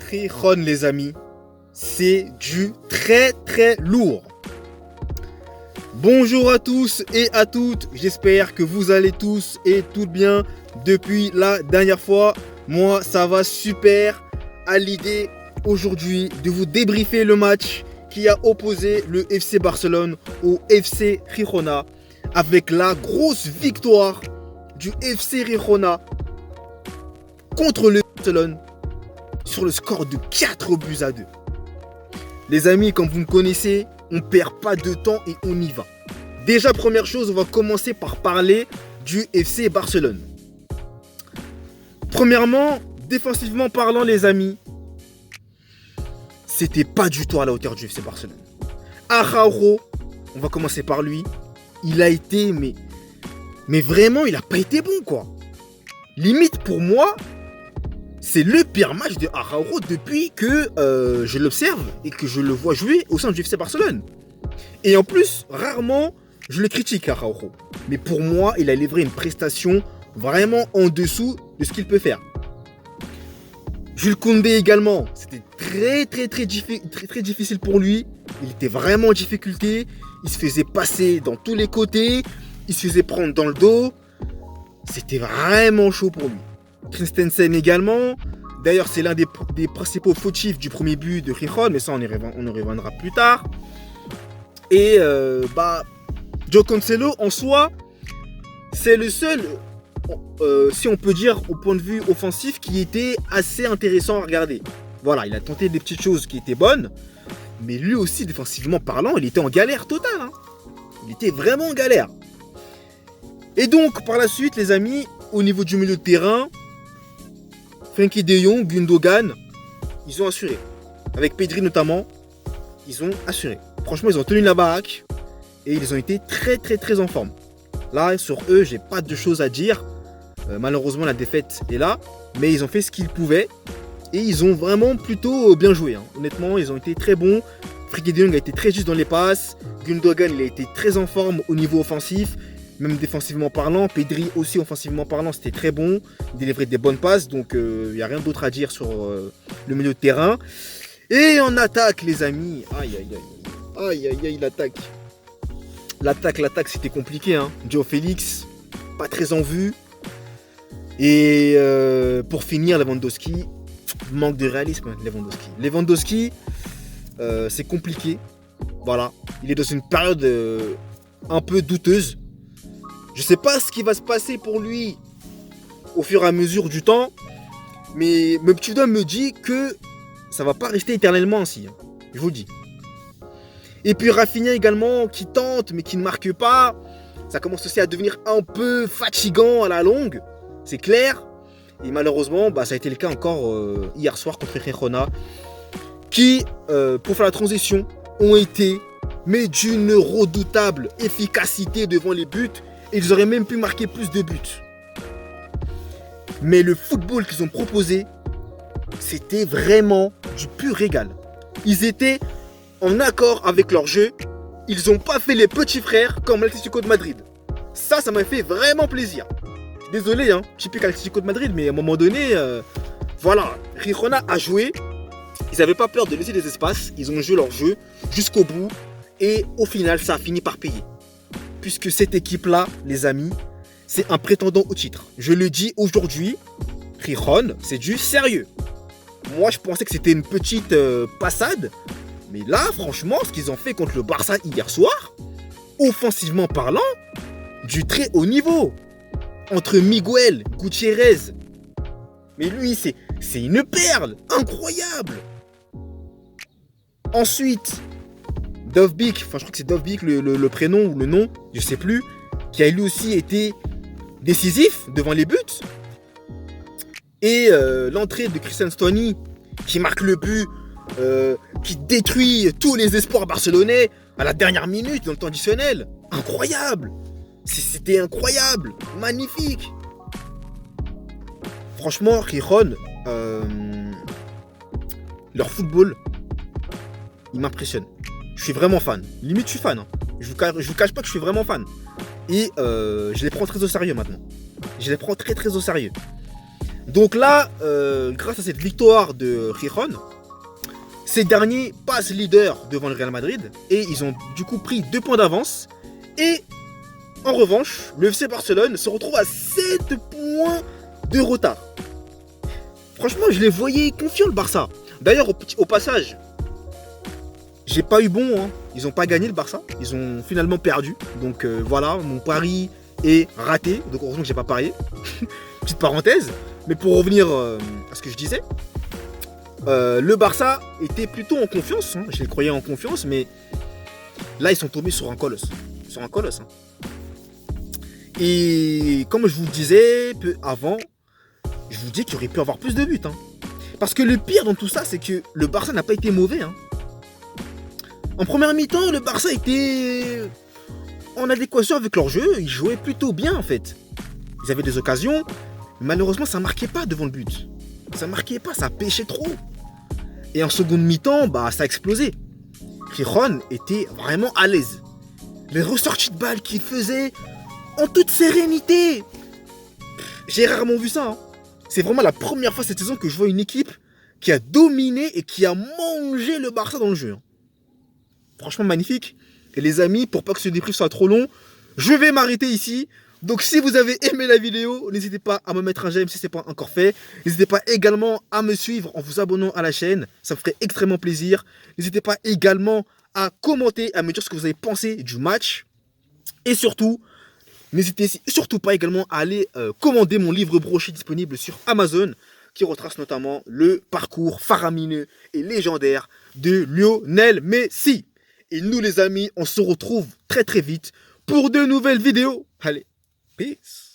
Rijon, les amis, c'est du très très lourd. Bonjour à tous et à toutes, j'espère que vous allez tous et toutes bien depuis la dernière fois. Moi, ça va super à l'idée aujourd'hui de vous débriefer le match qui a opposé le FC Barcelone au FC Girona avec la grosse victoire du FC Girona contre le Barcelone sur le score de 4 buts à 2. Les amis, comme vous me connaissez, on perd pas de temps et on y va. Déjà, première chose, on va commencer par parler du FC Barcelone. Premièrement, défensivement parlant, les amis, c'était pas du tout à la hauteur du FC Barcelone. Araujo, on va commencer par lui, il a été, mais vraiment, il a pas été bon, quoi. Limite, pour moi, c'est le pire match de Araujo depuis que je l'observe et que je le vois jouer au sein du FC Barcelone. Et en plus, rarement, je le critique Araujo. Mais pour moi, il a livré une prestation vraiment en dessous de ce qu'il peut faire. Jules Koundé également, c'était très difficile pour lui. Il était vraiment en difficulté. Il se faisait passer dans tous les côtés. Il se faisait prendre dans le dos. C'était vraiment chaud pour lui. Christensen également. D'ailleurs, c'est l'un des principaux fautifs du premier but de Rijon, mais ça, on y reviendra plus tard. Et João Cancelo, en soi, c'est le seul, si on peut dire, au point de vue offensif, qui était assez intéressant à regarder. Voilà, il a tenté des petites choses qui étaient bonnes, mais lui aussi, défensivement parlant, il était en galère totale. Hein. Il était vraiment en galère. Et donc, par la suite, les amis, au niveau du milieu de terrain, Frenkie de Jong, Gundogan, ils ont assuré. Avec Pedri notamment, ils ont assuré. Franchement, ils ont tenu la baraque et ils ont été très en forme. Là, sur eux, j'ai pas de choses à dire. Malheureusement, la défaite est là, mais ils ont fait ce qu'ils pouvaient et ils ont vraiment plutôt bien joué. Hein. Honnêtement, ils ont été très bons. Frenkie de Jong a été très juste dans les passes. Gundogan, il a été très en forme au niveau offensif. Même défensivement parlant, Pedri aussi offensivement parlant, c'était très bon. Il délivrait des bonnes passes, donc il n'y a rien d'autre à dire sur le milieu de terrain. Et en attaque, les amis, aïe, l'attaque. L'attaque, c'était compliqué. Hein. João Félix, pas très en vue. Et pour finir, Lewandowski, manque de réalisme, Lewandowski, c'est compliqué. Voilà, il est dans une période un peu douteuse. Je sais pas ce qui va se passer pour lui au fur et à mesure du temps, mais mon petit doigt me dit que ça va pas rester éternellement ainsi. Hein. Je vous le dis. Et puis Rafinha également qui tente mais qui ne marque pas. Ça commence aussi à devenir un peu fatigant à la longue, c'est clair. Et malheureusement, ça a été le cas encore hier soir contre Girona, qui, pour faire la transition, ont été mais d'une redoutable efficacité devant les buts. Ils auraient même pu marquer plus de buts. Mais le football qu'ils ont proposé, c'était vraiment du pur régal. Ils étaient en accord avec leur jeu. Ils n'ont pas fait les petits frères comme l'Atlético de Madrid. Ça m'a fait vraiment plaisir. Désolé, hein, typique Atlético de Madrid, mais à un moment donné, voilà, Girona a joué. Ils n'avaient pas peur de laisser des espaces. Ils ont joué leur jeu jusqu'au bout. Et au final, ça a fini par payer. Puisque cette équipe-là, les amis, c'est un prétendant au titre. Je le dis aujourd'hui, Rijon, c'est du sérieux. Moi, je pensais que c'était une petite passade. Mais là, franchement, ce qu'ils ont fait contre le Barça hier soir, offensivement parlant, du très haut niveau. Entre Miguel, Gutiérrez. Mais lui, c'est une perle, incroyable. Ensuite, Dovbyk, je crois que c'est Dovbyk le prénom ou le nom, je sais plus, qui a lui aussi été décisif devant les buts. Et l'entrée de Christian Stoney qui marque le but, qui détruit tous les espoirs barcelonais à la dernière minute dans le temps additionnel. Incroyable. C'était incroyable, magnifique. Franchement, Rijon, leur football, il m'impressionne. Je suis vraiment fan. Limite, je suis fan. Hein. Je vous cache pas que je suis vraiment fan. Et je les prends très au sérieux maintenant. Je les prends très au sérieux. Donc là, grâce à cette victoire de Gijón, ces derniers passent leader devant le Real Madrid et ils ont du coup pris 2 points d'avance. Et en revanche, le FC Barcelone se retrouve à 7 points de retard. Franchement, je les voyais confiants, le Barça. D'ailleurs, au passage, j'ai pas eu bon. Hein. Ils n'ont pas gagné, le Barça. Ils ont finalement perdu. Donc voilà, mon pari est raté. Donc heureusement que j'ai pas parié. Petite parenthèse. Mais pour revenir à ce que je disais, le Barça était plutôt en confiance. Hein. Je les croyais en confiance, mais là, ils sont tombés sur un colosse. Sur un colosse. Hein. Et comme je vous le disais peu avant, je vous dis qu'il aurait pu avoir plus de buts. Hein. Parce que le pire dans tout ça, c'est que le Barça n'a pas été mauvais. Hein. En première mi-temps, le Barça était en adéquation avec leur jeu. Ils jouaient plutôt bien en fait. Ils avaient des occasions. Mais malheureusement, ça ne marquait pas devant le but. Ça ne marquait pas, ça pêchait trop. Et en seconde mi-temps, bah, ça a explosé. Gijón était vraiment à l'aise. Les ressorties de balles qu'il faisait en toute sérénité. J'ai rarement vu ça. Hein. C'est vraiment la première fois cette saison que je vois une équipe qui a dominé et qui a mangé le Barça dans le jeu. Franchement magnifique. Et les amis, pour pas que ce débrief soit trop long, je vais m'arrêter ici. Donc si vous avez aimé la vidéo, n'hésitez pas à me mettre un j'aime si ce n'est pas encore fait. N'hésitez pas également à me suivre en vous abonnant à la chaîne. Ça me ferait extrêmement plaisir. N'hésitez pas également à commenter, à me dire ce que vous avez pensé du match. Et surtout, n'hésitez surtout pas également à aller commander mon livre broché disponible sur Amazon qui retrace notamment le parcours faramineux et légendaire de Lionel Messi. Et nous les amis, on se retrouve très très vite pour de nouvelles vidéos. Allez, peace.